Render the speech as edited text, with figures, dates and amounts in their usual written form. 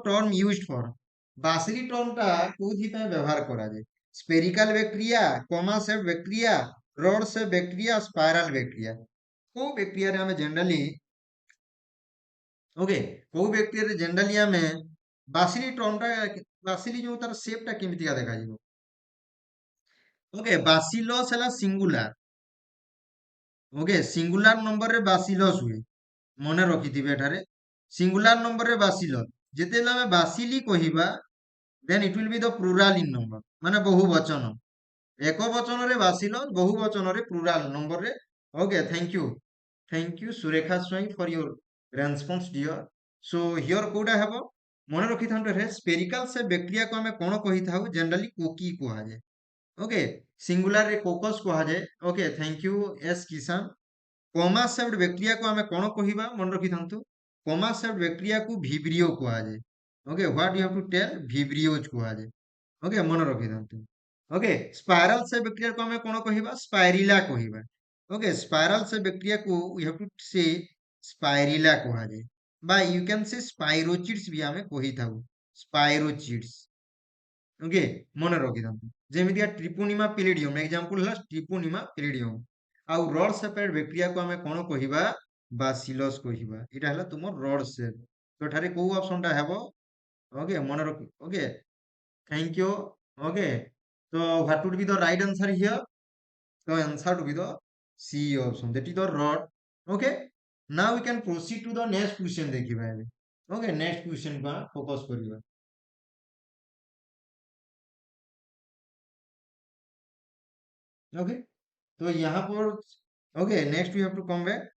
term used for Basili टर्मटा कोथि पे व्यवहार करा जाए spherical bacteria comma shape bacteria rod shape bacteria spiral bacteria को बैक्टीरिया रे हमें जनरली ओके को बैक्टीरिया रे जनरली हमें बासिली टर्मटा बासिली जो तार शेपटा केमितिका देखा जिवो ओके बासिलस हला सिंगुलर ओके सिंगुलर नंबर रे बासिलस हुए मने रखिथिबे एठारे सिंगुलर नंबर रे बासिलस जेतेले हमें बासिली कहिबा then it will be the plural in number माने बहुवचन एक वचन रे बासिलस बहुवचन रे प्लुराल नंबर रे okay thank you Surekha Swain for your response dear so here कोडा हेबो मने रखिथांते रे स्पेरिकल से बैक्टीरिया को हमें कोन कहिथाउ जनरली कोकी कुहा जाय ओके सिंगुलर रे कोकस कुहा जाय okay thank you S Kisan comma shaped bacteria को हमें कोन कहिबा मन रखिथांतु कोमा सेप्ड बैक्टीरिया को विब्रियो कुहा जाय okay what you have to tell vibrios कुहा जाय ओके मन रखिथांतु ओके स्पाइरल से बैक्टीरिया को हमें कोन कहिबा स्पाइरिला कहिबा ओके स्पाइरल से बैक्टीरिया को we have to say spirilla कुहा जाय बा यू कैन से स्पाइरोचिड्स भी हमें कहिथाउ स्पाइरोचिड्स ओके मन रखिथांतु जेमितिया ट्रिपोनिमा पिलिडियम एग्जांपल हला ट्रिपोनिमा पिलिडियम आउ रड सेपेट बैक्टीरिया को हमें कोन कहिबा बासिलस कहिबा इटा हला तुमर रड सेप तो ठारे को ऑप्शन टा हेबो ओके मन रख ओके थैंक यू ओके तो what would be the right answer here तो answer would be the C option that is the rod okay now we can proceed to the next question देखिबा एबे okay next question पर focus करिबा ओके तो यहाँ पर okay next we have to come back